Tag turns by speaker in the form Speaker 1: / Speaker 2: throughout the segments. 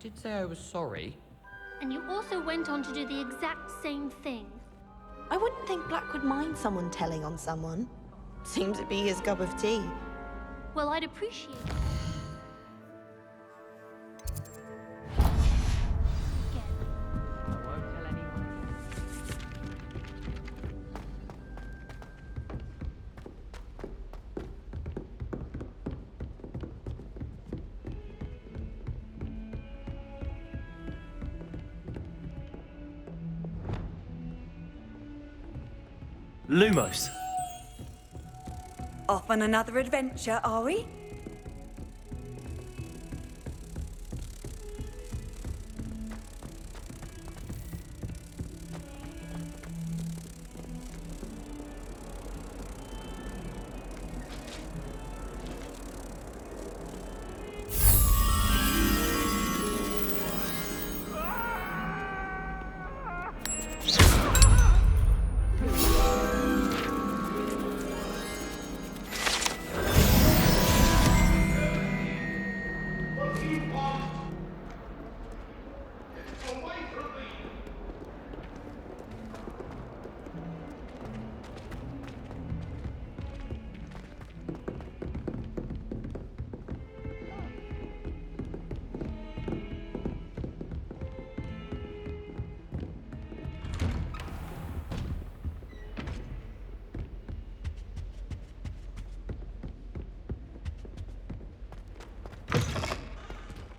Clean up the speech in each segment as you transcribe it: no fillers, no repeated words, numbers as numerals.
Speaker 1: did say I was sorry.
Speaker 2: And you also went on to do the exact same thing.
Speaker 3: I wouldn't think Black would mind someone telling on someone. Seems to be his cup of tea.
Speaker 2: Well, I'd appreciate it. Again.
Speaker 1: I won't tell anyone.
Speaker 4: Lumos.
Speaker 5: Off on another adventure, are we?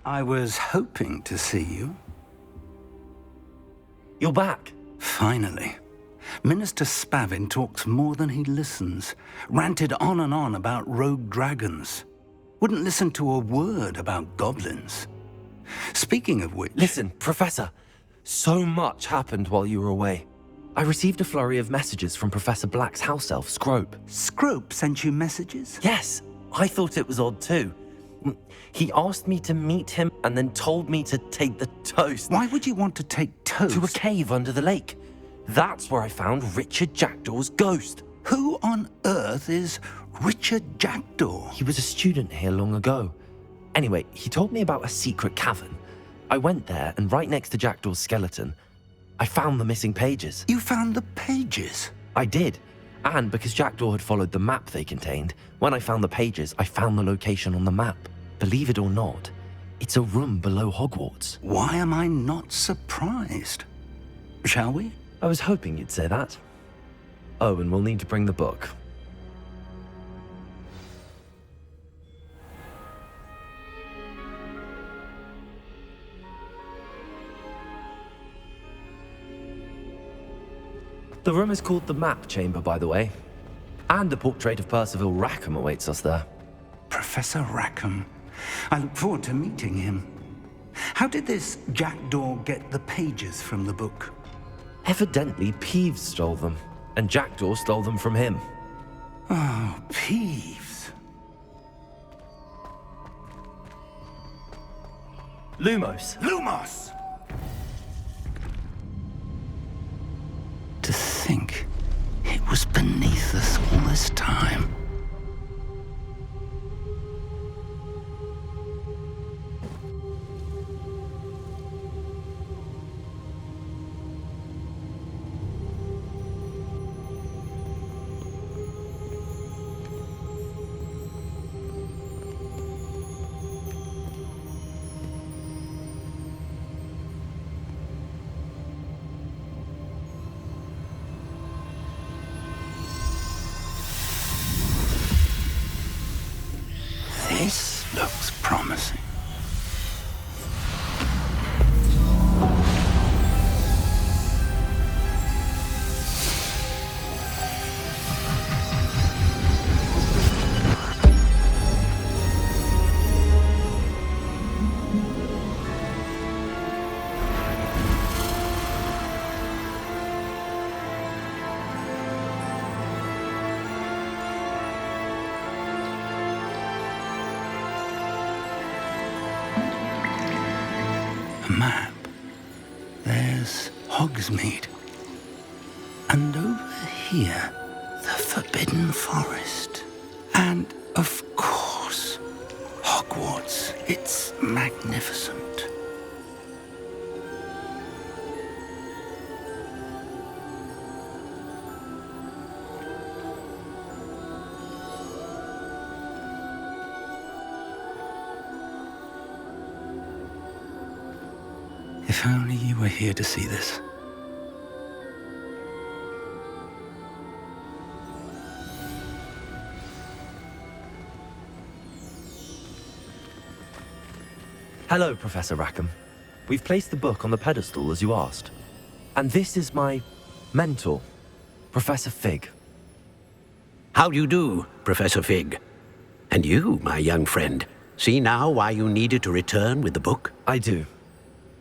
Speaker 6: I was hoping to see you.
Speaker 4: You're back.
Speaker 6: Finally. Minister Spavin talks more than he listens. Ranted on and on about rogue dragons. Wouldn't listen to a word about goblins. Speaking of which...
Speaker 4: Listen, Professor. So much happened while you were away. I received a flurry of messages from Professor Black's house elf, Scrope.
Speaker 6: Scrope sent you messages?
Speaker 4: Yes, I thought it was odd too. He asked me to meet him and then told me to take the toast.
Speaker 6: Why would you want to take toast?
Speaker 4: To a cave under the lake. That's where I found Richard Jackdaw's ghost.
Speaker 6: Who on earth is Richard Jackdaw?
Speaker 4: He was a student here long ago. Anyway, he told me about a secret cavern. I went there, and right next to Jackdaw's skeleton, I found the missing pages.
Speaker 6: You found the pages?
Speaker 4: I did. And because Jackdaw had followed the map they contained, when I found the pages, I found the location on the map. Believe it or not, it's a room below Hogwarts.
Speaker 6: Why am I not surprised? Shall we?
Speaker 4: I was hoping you'd say that. Oh, and we'll need to bring the book. The room is called the Map Chamber, by the way. And a portrait of Percival Rackham awaits us there.
Speaker 6: Professor Rackham. I look forward to meeting him. How did this Jackdaw get the pages from the book?
Speaker 4: Evidently, Peeves stole them, and Jackdaw stole them from him.
Speaker 6: Oh, Peeves.
Speaker 4: Lumos.
Speaker 6: Lumos! To think it was beneath us all this time. This looks promising. Map. There's Hogsmeade. And over here, the Forbidden Forest. And, of course, Hogwarts. It's magnificent. If only you were here to see this.
Speaker 4: Hello, Professor Rackham. We've placed the book on the pedestal as you asked. And this is my mentor, Professor Fig.
Speaker 7: How do you do, Professor Fig? And you, my young friend, see now why you needed to return with the book?
Speaker 4: I do.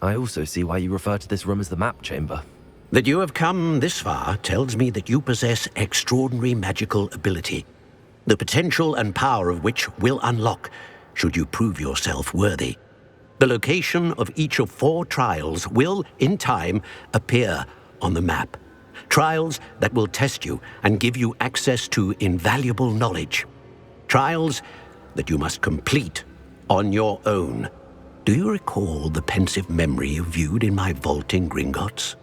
Speaker 4: I also see why you refer to this room as the map chamber.
Speaker 7: That you have come this far tells me that you possess extraordinary magical ability, the potential and power of which will unlock should you prove yourself worthy. The location of each of 4 trials will, in time, appear on the map. Trials that will test you and give you access to invaluable knowledge. Trials that you must complete on your own. Do you recall the pensive memory you viewed in my vault in Gringotts?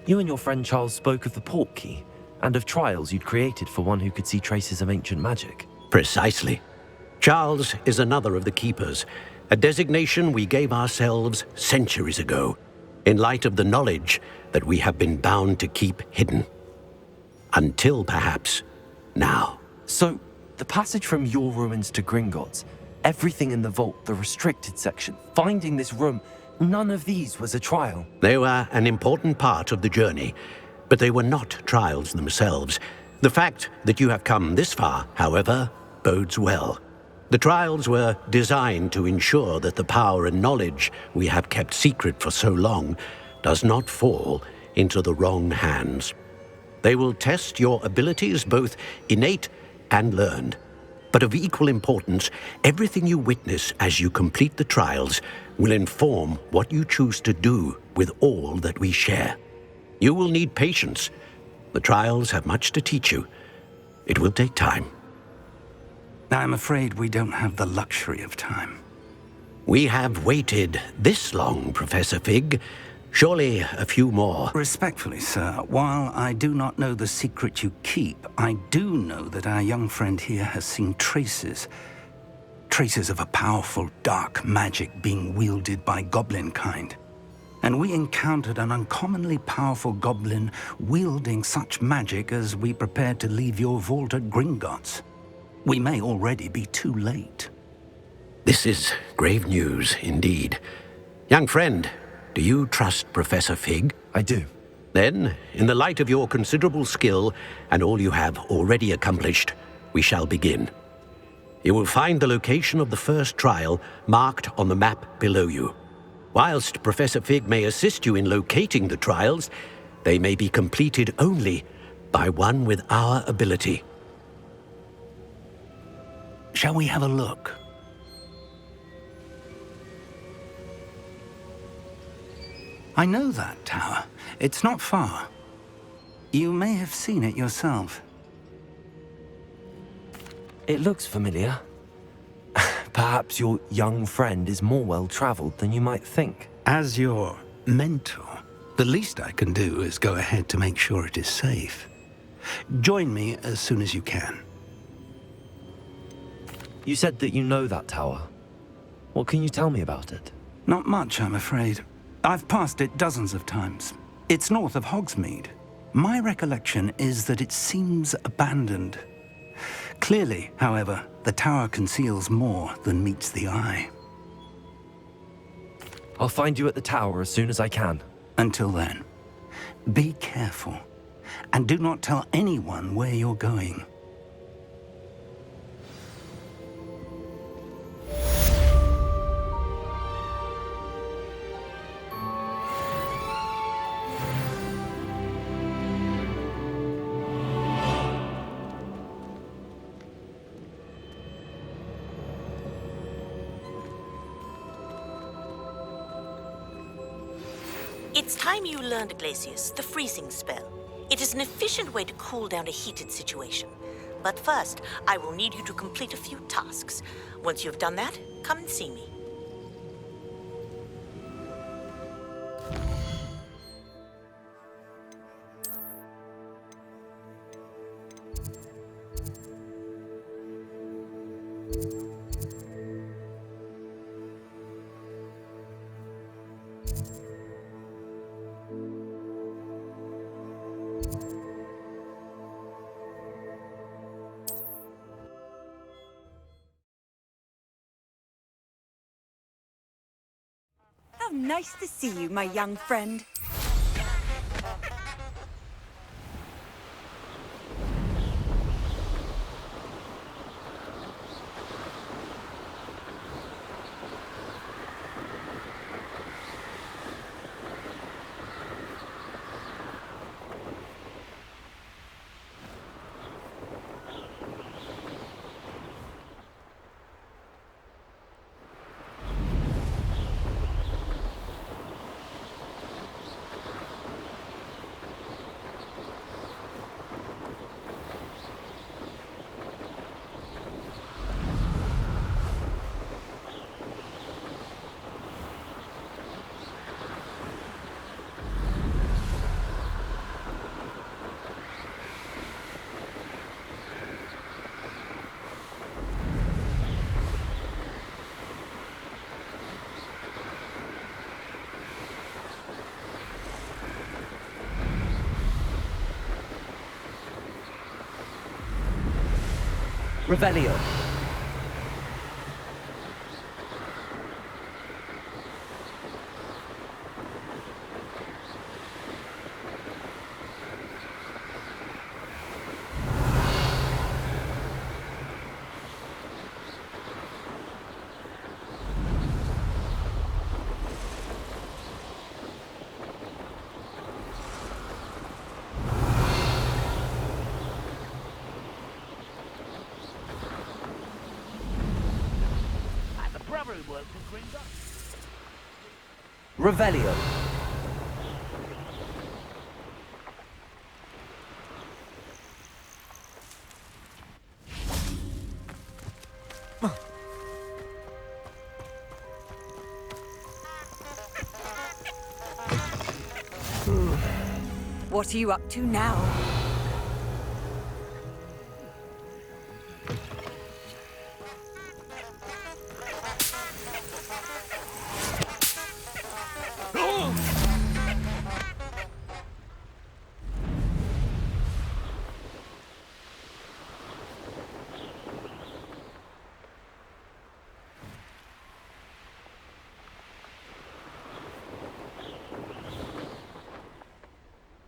Speaker 4: You and your friend Charles spoke of the port key and of trials you'd created for one who could see traces of ancient magic.
Speaker 7: Precisely. Charles is another of the Keepers, a designation we gave ourselves centuries ago, in light of the knowledge that we have been bound to keep hidden. Until, perhaps, now.
Speaker 4: So, the passage from your ruins to Gringotts, everything in the vault, the restricted section, finding this room, none of these was a trial.
Speaker 7: They were an important part of the journey, but they were not trials themselves. The fact that you have come this far, however, bodes well. The trials were designed to ensure that the power and knowledge we have kept secret for so long does not fall into the wrong hands. They will test your abilities, both innate and learned. But of equal importance, everything you witness as you complete the trials will inform what you choose to do with all that we share. You will need patience. The trials have much to teach you. It will take time.
Speaker 6: I'm afraid we don't have the luxury of time.
Speaker 7: We have waited this long, Professor Fig. Surely a few more.
Speaker 6: Respectfully, sir, while I do not know the secret you keep, I do know that our young friend here has seen traces of a powerful dark magic being wielded by goblin kind. And we encountered an uncommonly powerful goblin wielding such magic as we prepared to leave your vault at Gringotts. We may already be too late.
Speaker 7: This is grave news indeed. Young friend, do you trust Professor Fig?
Speaker 4: I do.
Speaker 7: Then, in the light of your considerable skill and all you have already accomplished, we shall begin. You will find the location of the first trial marked on the map below you. Whilst Professor Fig may assist you in locating the trials, they may be completed only by one with our ability.
Speaker 6: Shall we have a look? I know that tower. It's not far. You may have seen it yourself.
Speaker 4: It looks familiar. Perhaps your young friend is more well-traveled than you might think.
Speaker 6: As your mentor, the least I can do is go ahead to make sure it is safe. Join me as soon as you can.
Speaker 4: You said that you know that tower. What can you tell me about it?
Speaker 6: Not much, I'm afraid. I've passed it dozens of times. It's north of Hogsmeade. My recollection is that it seems abandoned. Clearly, however, the tower conceals more than meets the eye.
Speaker 4: I'll find you at the tower as soon as I can.
Speaker 6: Until then, be careful, and do not tell anyone where you're going.
Speaker 8: It's time you learned, Glacius, the freezing spell. It is an efficient way to cool down a heated situation. But first, I will need you to complete a few tasks. Once you've done that, come and see me.
Speaker 5: Nice to see you, my young friend.
Speaker 1: Revelio. Revelio.
Speaker 5: What are you up to now?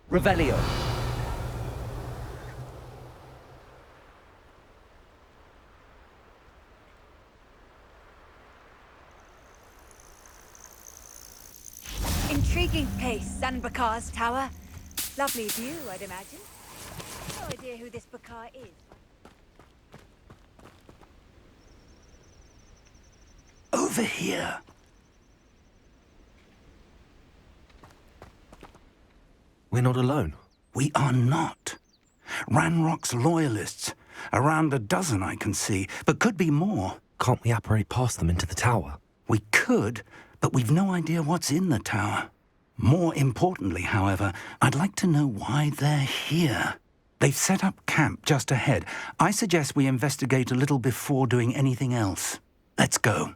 Speaker 1: Revelio.
Speaker 5: Intriguing place, Sanbakar's tower. Lovely view, I'd imagine. No idea who this Bakar is.
Speaker 6: Over here.
Speaker 4: We're not alone.
Speaker 6: We are not. Ranrock's loyalists. Around a dozen I can see, but could be more.
Speaker 4: Can't we apparate past them into the tower?
Speaker 6: We could, but we've no idea what's in the tower. More importantly, however, I'd like to know why they're here. They've set up camp just ahead. I suggest we investigate a little before doing anything else. Let's go.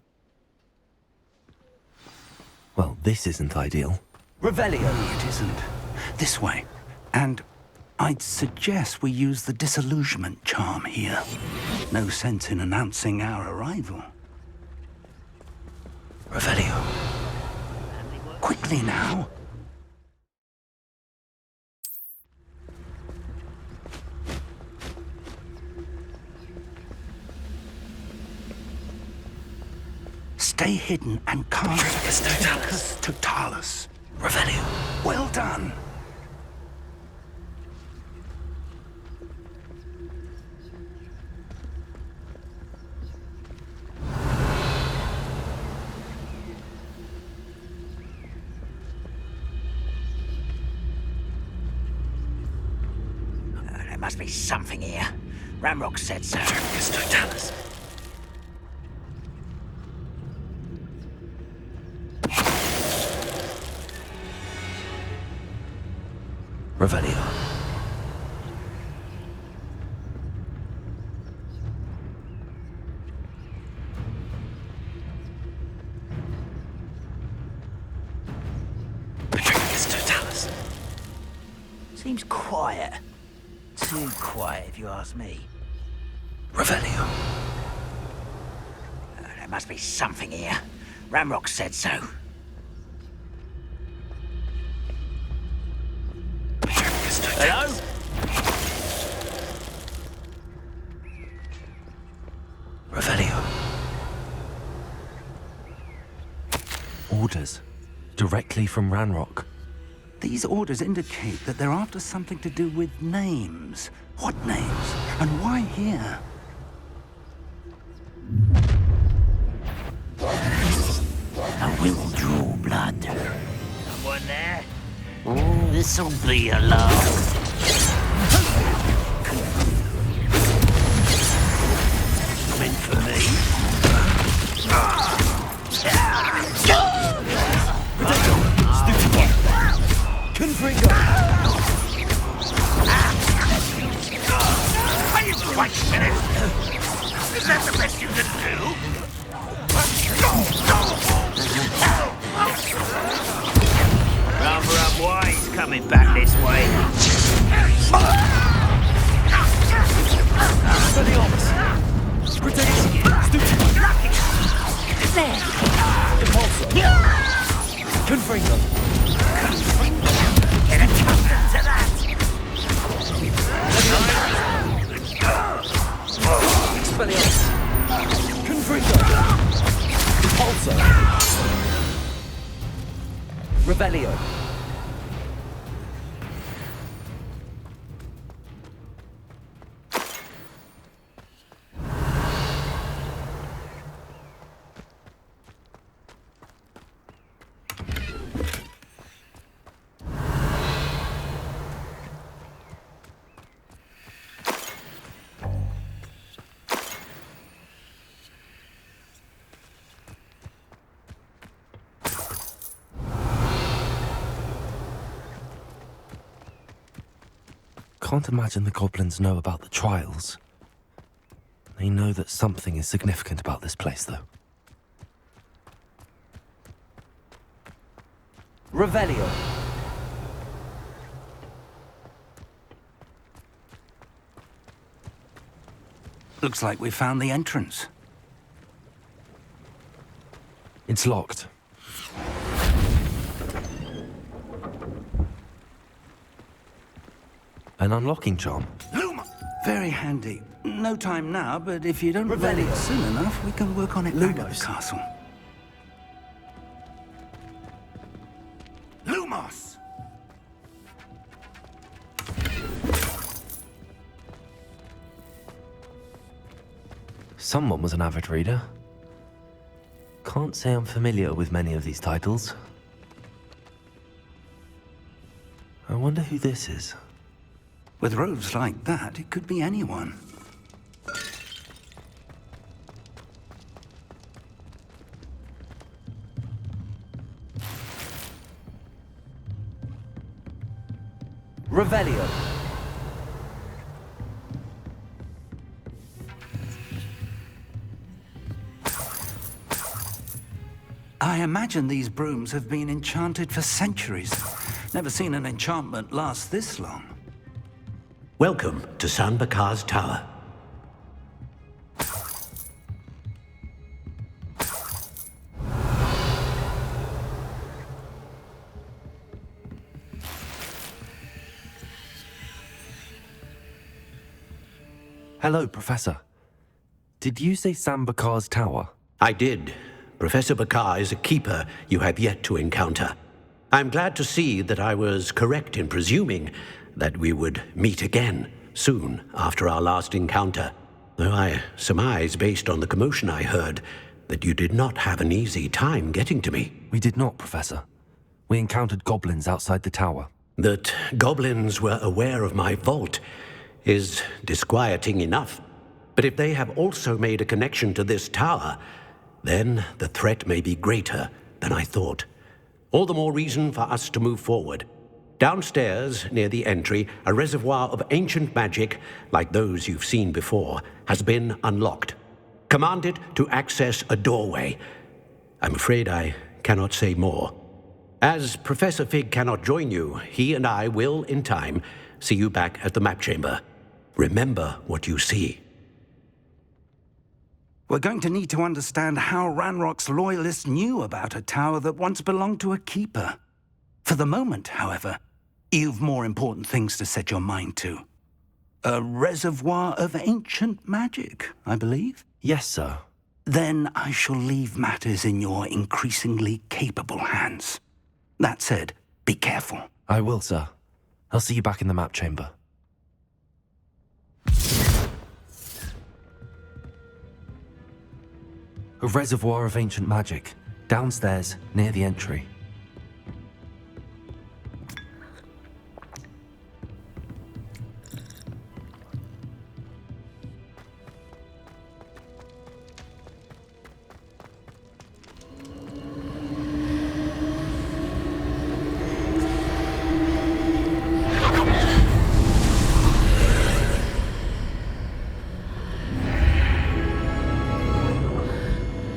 Speaker 4: Well, this isn't ideal.
Speaker 1: Revelio.
Speaker 6: No, it isn't. This way. And I'd suggest we use the disillusionment charm here. No sense in announcing our arrival.
Speaker 4: Revelio.
Speaker 6: Quickly now. Stay hidden and cast Totalis.
Speaker 4: Revelio.
Speaker 6: Well done.
Speaker 9: There must be something here. Ramrock said so.
Speaker 4: Totalis. Revelio. Totalis.
Speaker 9: Seems quiet. Too quiet, if you ask me.
Speaker 4: Revelio.
Speaker 9: There must be something here. Ramrock said so. Hello?
Speaker 4: Revelio. Orders. Directly from Ranrock.
Speaker 6: These orders indicate that they're after something to do with names. What names? And why here?
Speaker 9: I will draw blood. Someone there? Oh, this'll be a laugh. Coming for me?
Speaker 1: Confringo!
Speaker 9: Are you quite finished? Is that the best you can do? Rather unwise coming back this way.
Speaker 1: There! Impulso! Confringo!
Speaker 9: Get accustomed to that!
Speaker 1: Expelliarmus! Confringo! Impulso! Revelio!
Speaker 4: Can't imagine the goblins know about the trials. They know that something is significant about this place, though.
Speaker 1: Revelio!
Speaker 6: Looks like we found the entrance.
Speaker 4: It's locked. An unlocking charm.
Speaker 6: Luma! Very handy. No time now, but if you don't learn
Speaker 1: Revelio.
Speaker 6: it soon enough, we can work on it back at the castle. Lumos!
Speaker 4: Someone was an avid reader. Can't say I'm familiar with many of these titles. I wonder who this is.
Speaker 6: With robes like that, it could be anyone.
Speaker 1: Revelio!
Speaker 6: I imagine these brooms have been enchanted for centuries. Never seen an enchantment last this long.
Speaker 7: Welcome to San Bakar's Tower.
Speaker 4: Hello, Professor. Did you say San Bakar's Tower?
Speaker 7: I did. Professor Bakar is a keeper you have yet to encounter. I'm glad to see that I was correct in presuming that we would meet again soon after our last encounter, though I surmise, based on the commotion I heard, that you did not have an easy time getting to me.
Speaker 4: We did not, Professor. We encountered goblins outside the tower.
Speaker 7: That goblins were aware of my vault is disquieting enough. But if they have also made a connection to this tower, then the threat may be greater than I thought. All the more reason for us to move forward. Downstairs, near the entry, a reservoir of ancient magic, like those you've seen before, has been unlocked. Commanded to access a doorway. I'm afraid I cannot say more. As Professor Fig cannot join you, he and I will, in time, see you back at the map chamber. Remember what you see.
Speaker 6: We're going to need to understand how Ranrock's loyalists knew about a tower that once belonged to a keeper. For the moment, however, You've more important things to set your mind to. A reservoir of ancient magic, I believe?
Speaker 4: Yes, sir.
Speaker 6: Then I shall leave matters in your increasingly capable hands. That said, be careful.
Speaker 4: I will, sir. I'll see you back in the map chamber. A reservoir of ancient magic, downstairs, near the entry.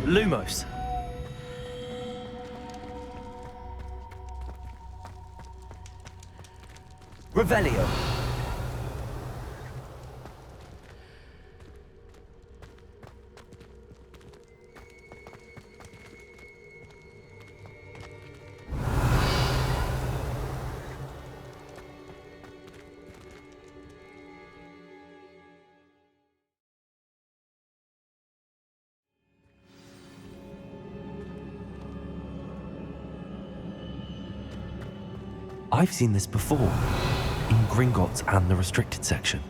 Speaker 4: Lumos.
Speaker 1: Revelio.
Speaker 4: I've seen this before, in Gringotts and the restricted section.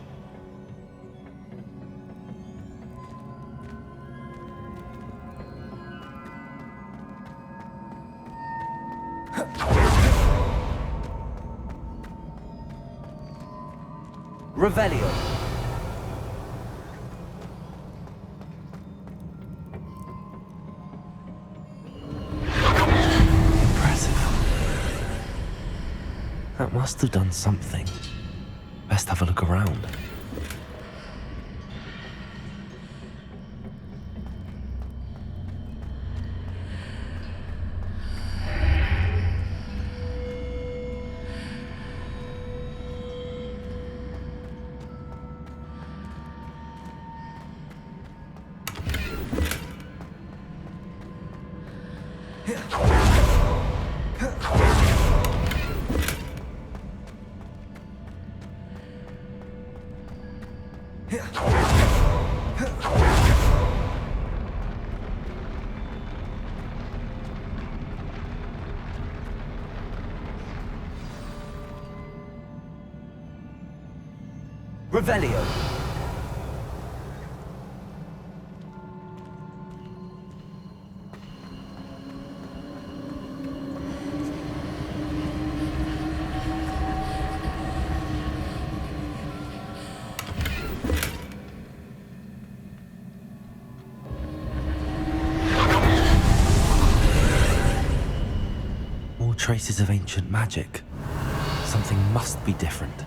Speaker 1: Revelio.
Speaker 4: That must have done something. Best have a look around.
Speaker 1: Revelio.
Speaker 4: More traces of ancient magic. Something must be different.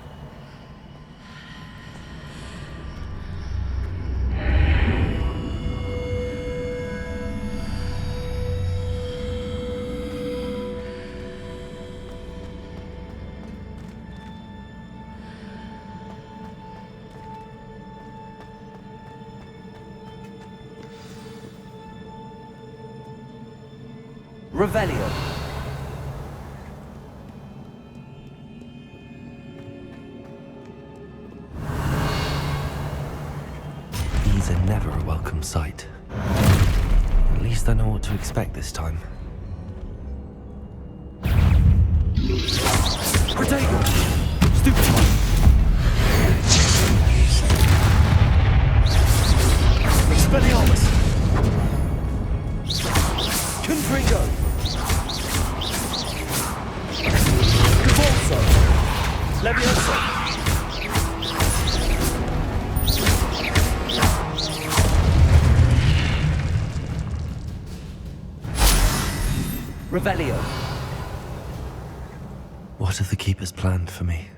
Speaker 1: Revelio.
Speaker 4: These are never a welcome sight. At least I know what to expect this time.
Speaker 1: Protego. Stupefy. Expelliarmus. Confringo. Cavalso. Levioso. Revelio.
Speaker 4: What have the Keepers planned for me?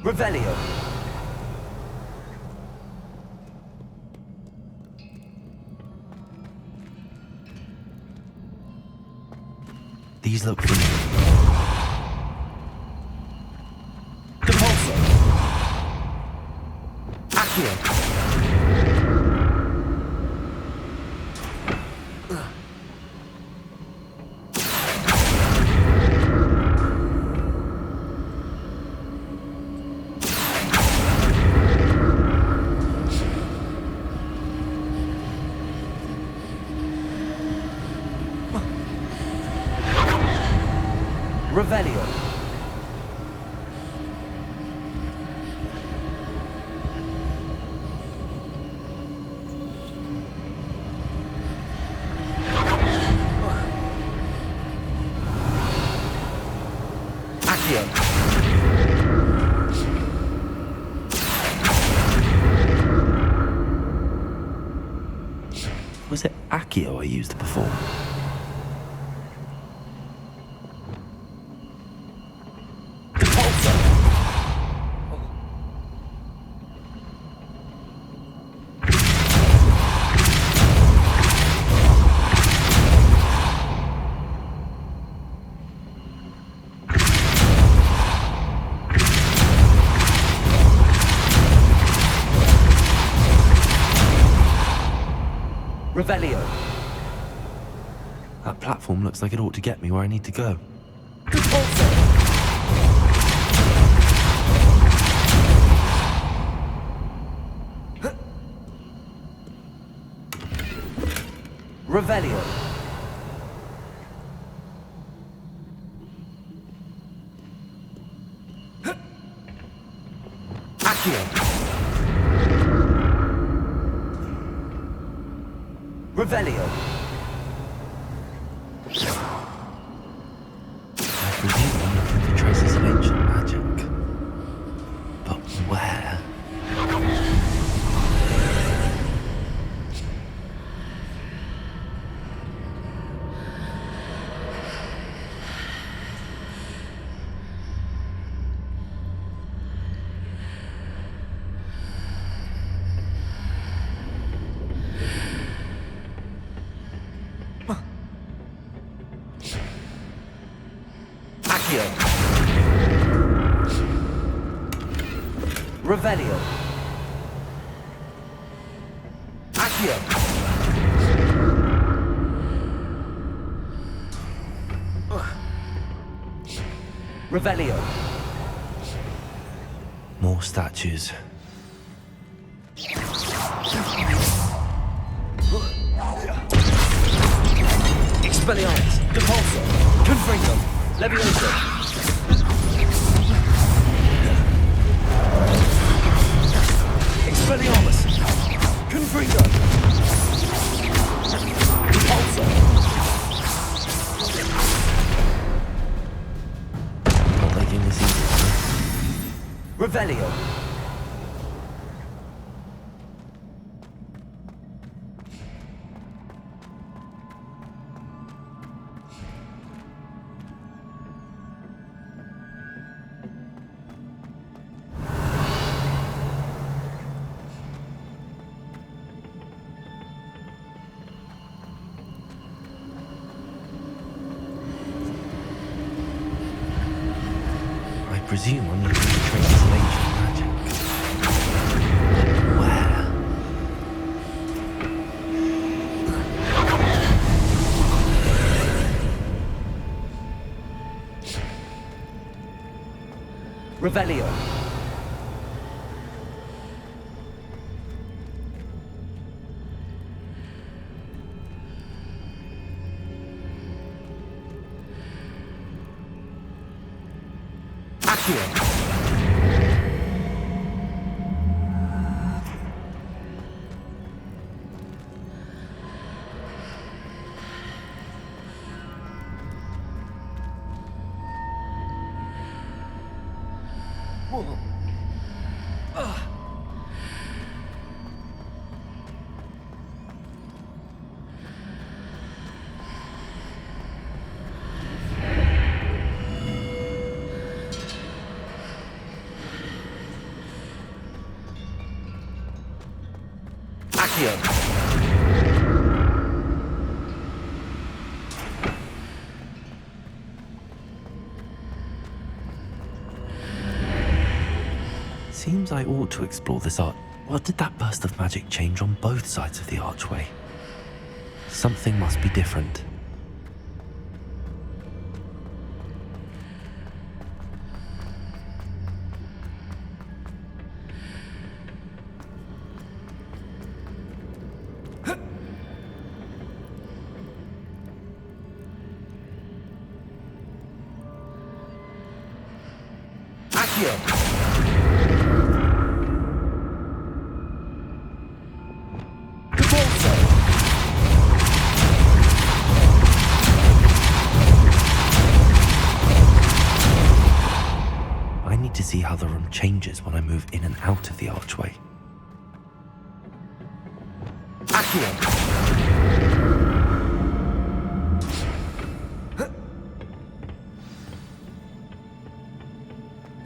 Speaker 4: Revelio. These look familiar. Depulso. Accio. Revelio. Accio. Was it Accio I used before? Revelio. That platform looks like it ought to get me where I need to go. Revelio. Accio. Revelio. I presume I'm looking for traces of ancient magic. But where? Accio. Revelio. Accio. Revelio. More statues. Expelliarmus. Depulso. Confringo. Levioso. Expelliarmus. Confringo. Depulso. Not making this easy. Revelio. I presume I'm looking for traces of ancient magic. But where? Revelio. Accio. Accio! Seems I ought to explore this art. What did that burst of magic change on both sides of the archway? Something must be different. Accio! I need to see how the room changes when I move in and out of the archway. Accio!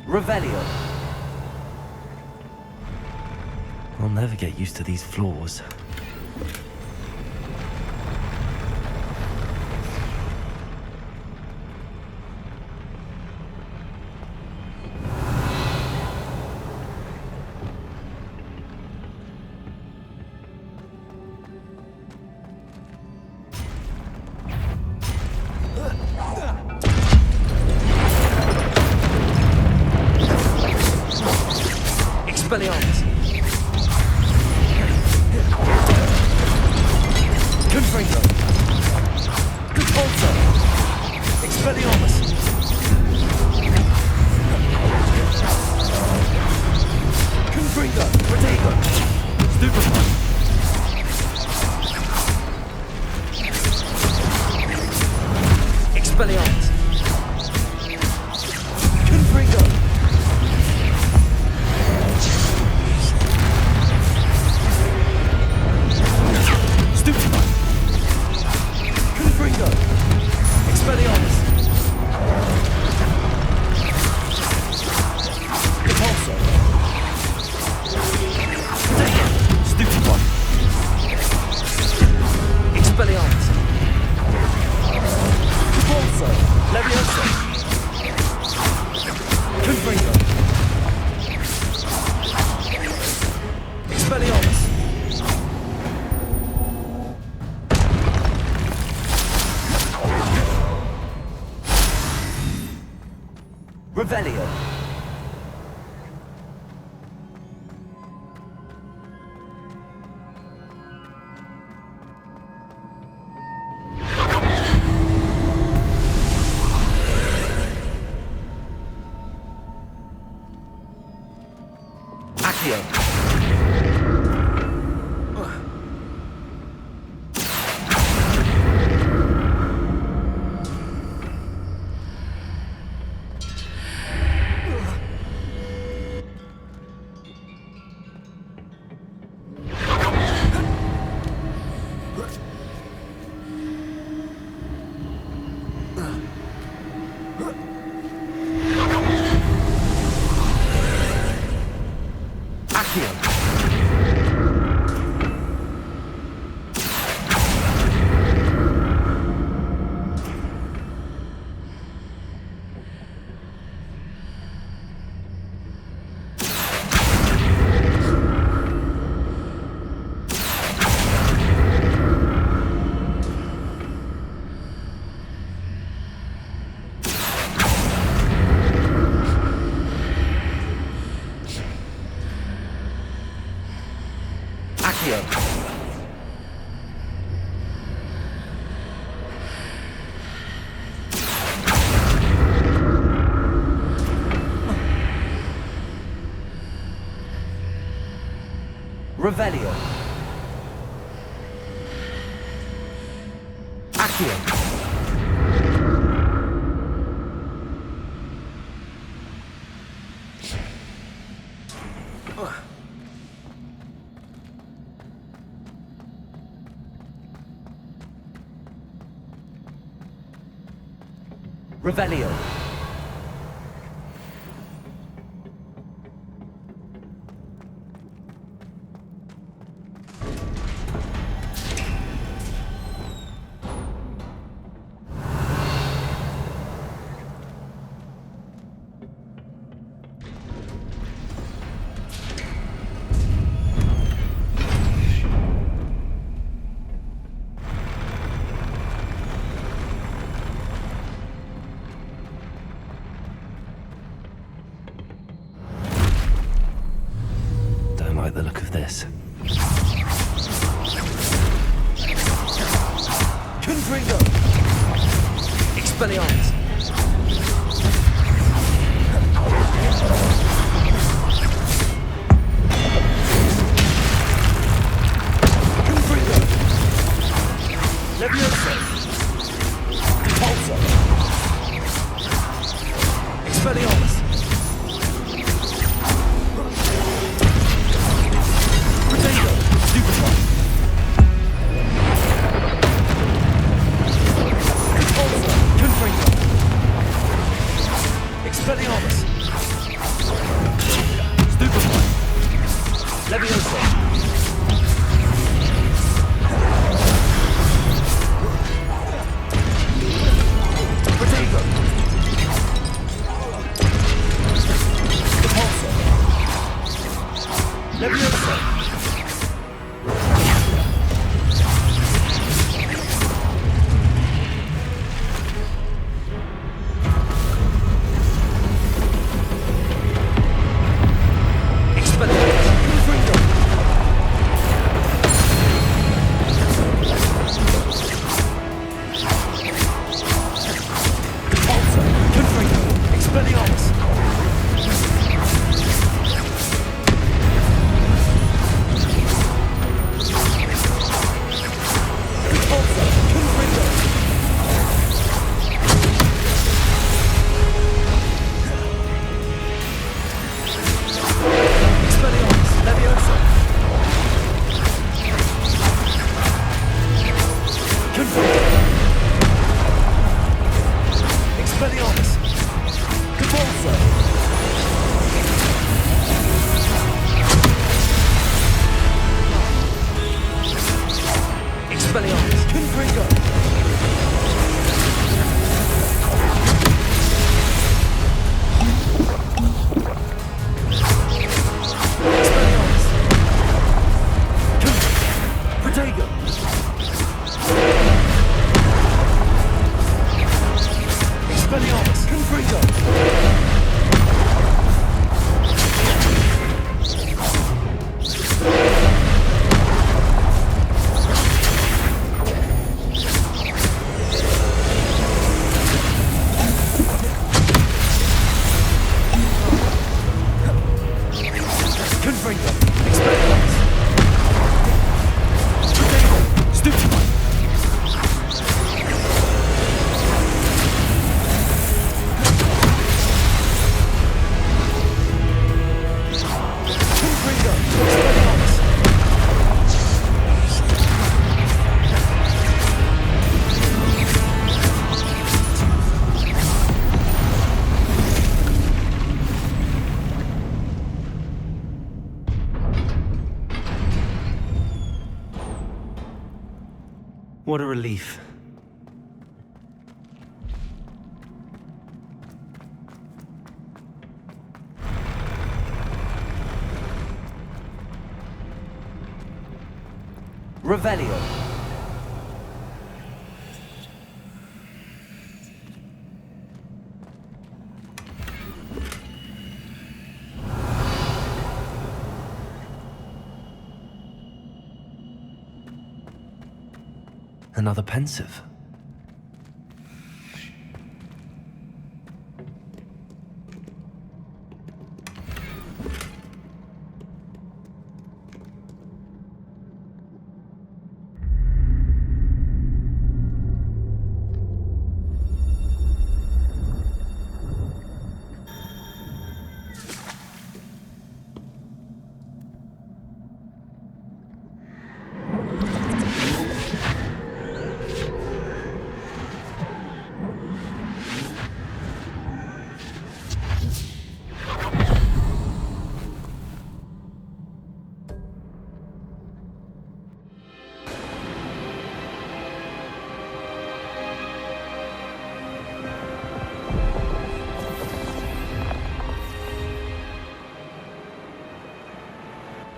Speaker 4: Revelio! I'll never get used to these floors. Expelliarmus! Confringo! Conpulso! Expelliarmus! Confringo! Protego! Stupefy! Expelliarmus! Confringo! Revelio. Accio. Revelio. Accio. Revelio. this.
Speaker 1: Confringo! Expelliarmus! Confringo! Levioso! Pulsar! Expelliarmus! Protego! Stupefy! Pulsar! Confringo! Expelliarmus! Stupefy! Levioso! Protego! Repulsor! Levioso! Expelliarmus! Confringo! Repulsor! Confringo! Expelliarmus! Repulsor! Confringo! Expelliarmus! Levioso! Confringo! Expelliarmus! Repulsor! Expelliarmus! Confringo! Expelliarmus! Protego! Expelliarmus! Confringo! Confringo! Expelliarmus! Protego! Stupefy! Confringo! Expelliarmus!
Speaker 4: What a relief.
Speaker 1: Revelio!
Speaker 4: Another pensive.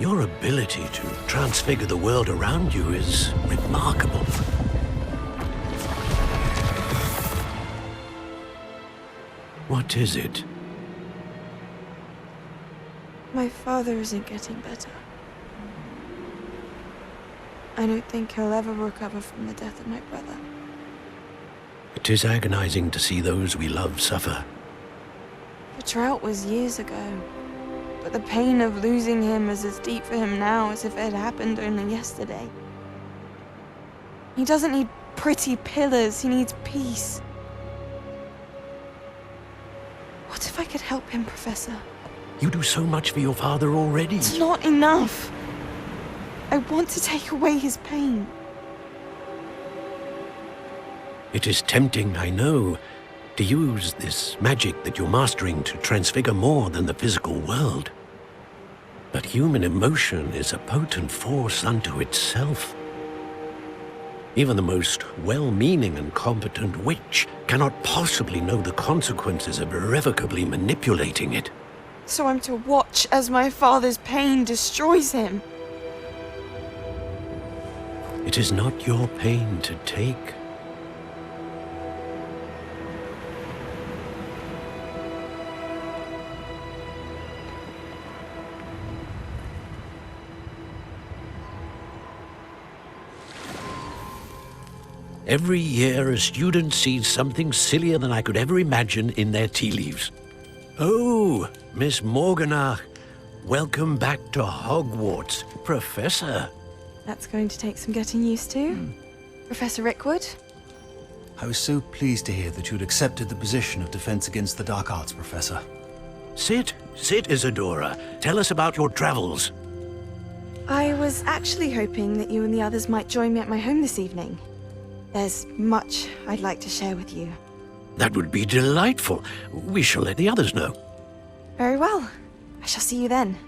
Speaker 7: Your ability to transfigure the world around you is remarkable. What is it?
Speaker 3: My father isn't getting better. I don't think he'll ever recover from the death of my brother.
Speaker 7: It is agonizing to see those we love suffer.
Speaker 3: The drought was years ago, but the pain of losing him is as deep for him now as if it had happened only yesterday. He doesn't need pretty pillars, he needs peace. What if I could help him, Professor?
Speaker 7: You do so much for your father already.
Speaker 3: It's not enough. I want to take away his pain.
Speaker 7: It is tempting, I know, to use this magic that you're mastering to transfigure more than the physical world. But human emotion is a potent force unto itself. Even the most well-meaning and competent witch cannot possibly know the consequences of irrevocably manipulating it.
Speaker 3: So I'm to watch as my father's pain destroys him.
Speaker 7: It is not your pain to take. Every year, a student sees something sillier than I could ever imagine in their tea leaves. Oh, Miss Morganach, welcome back to Hogwarts, Professor.
Speaker 3: That's going to take some getting used to. Professor Rickwood?
Speaker 10: I was so pleased to hear that you'd accepted the position of Defense Against the Dark Arts, Professor.
Speaker 7: Sit, Isadora. Tell us about your travels.
Speaker 3: I was actually hoping that you and the others might join me at my home this evening. There's much I'd like to share with you.
Speaker 7: That would be delightful. We shall let the others know.
Speaker 3: Very well. I shall see you then.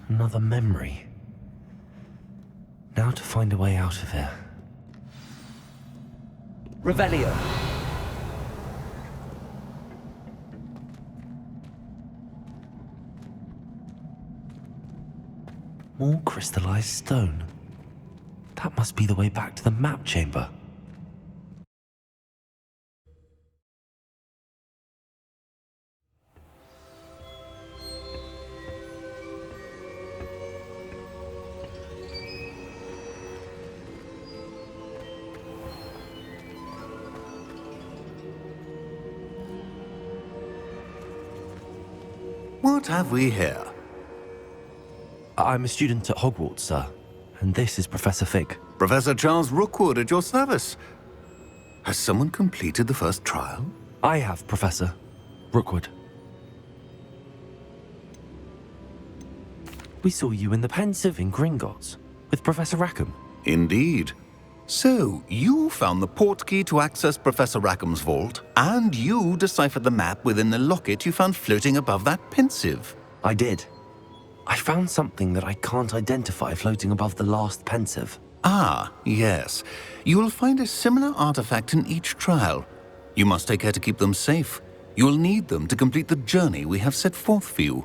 Speaker 4: Another memory. Now to find a way out of here.
Speaker 1: Revelio.
Speaker 4: More crystallized stone. That must be the way back to the map chamber.
Speaker 6: What have we here?
Speaker 4: I'm a student at Hogwarts, sir, and this is Professor Fig.
Speaker 6: Professor Charles Rookwood at your service. Has someone completed the first trial?
Speaker 4: I have, Professor Rookwood. We saw you in the Pensive in Gringotts with Professor Rackham.
Speaker 6: Indeed. So, you found the portkey to access Professor Rackham's vault, and you deciphered the map within the locket you found floating above that Pensive.
Speaker 4: I did. I found something that I can't identify floating above the last Pensive.
Speaker 6: Ah, yes. You will find a similar artifact in each trial. You must take care to keep them safe. You will need them to complete the journey we have set forth for you.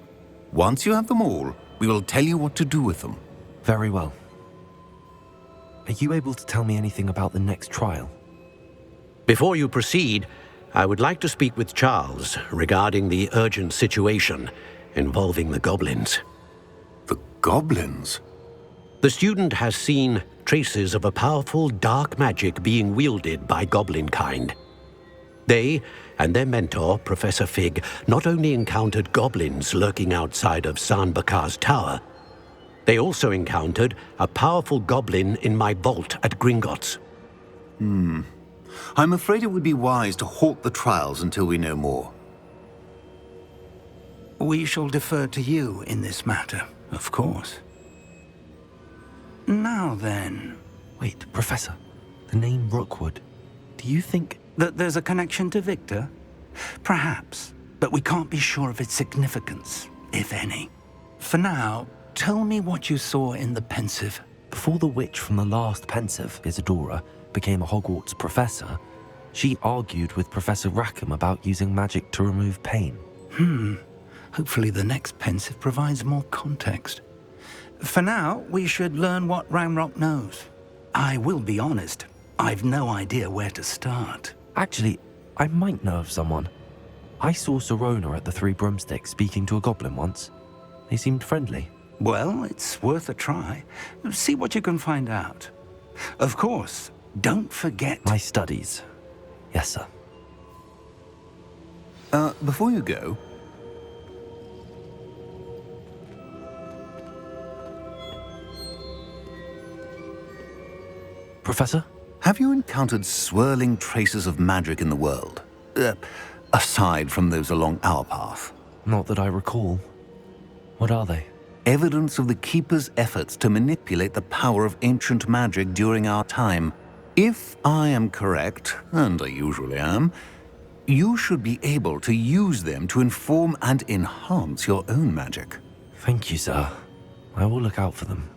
Speaker 6: Once you have them all, we will tell you what to do with them.
Speaker 4: Very well. Are you able to tell me anything about the next trial?
Speaker 7: Before you proceed, I would like to speak with Charles regarding the urgent situation involving the goblins.
Speaker 6: The goblins?
Speaker 7: The student has seen traces of a powerful dark magic being wielded by goblin kind. They and their mentor, Professor Fig, not only encountered goblins lurking outside of San Bakar's tower, they also encountered a powerful goblin in my vault at Gringotts.
Speaker 6: I'm afraid it would be wise to halt the trials until we know more.
Speaker 10: We shall defer to you in this matter, of course. Now then...
Speaker 4: Wait, Professor. The name Rookwood. Do you think...
Speaker 10: that there's a connection to Victor? Perhaps, but we can't be sure of its significance, if any. For now, tell me what you saw in the Pensive.
Speaker 4: Before the witch from the last Pensive, Isadora, became a Hogwarts professor, she argued with Professor Rackham about using magic to remove pain.
Speaker 10: Hopefully the next Pensive provides more context. For now, we should learn what Ranrock knows. I will be honest, I've no idea where to start.
Speaker 4: Actually, I might know of someone. I saw Sirona at the Three Broomsticks speaking to a goblin once. They seemed friendly.
Speaker 10: Well, it's worth a try. See what you can find out. Of course, don't forget...
Speaker 4: My studies. Yes, sir.
Speaker 11: Before you go...
Speaker 4: Professor?
Speaker 11: Have you encountered swirling traces of magic in the world? Aside from those along our path?
Speaker 4: Not that I recall. What are they?
Speaker 11: Evidence of the Keeper's efforts to manipulate the power of ancient magic during our time. If I am correct, and I usually am, you should be able to use them to inform and enhance your own magic.
Speaker 4: Thank you, sir. I will look out for them.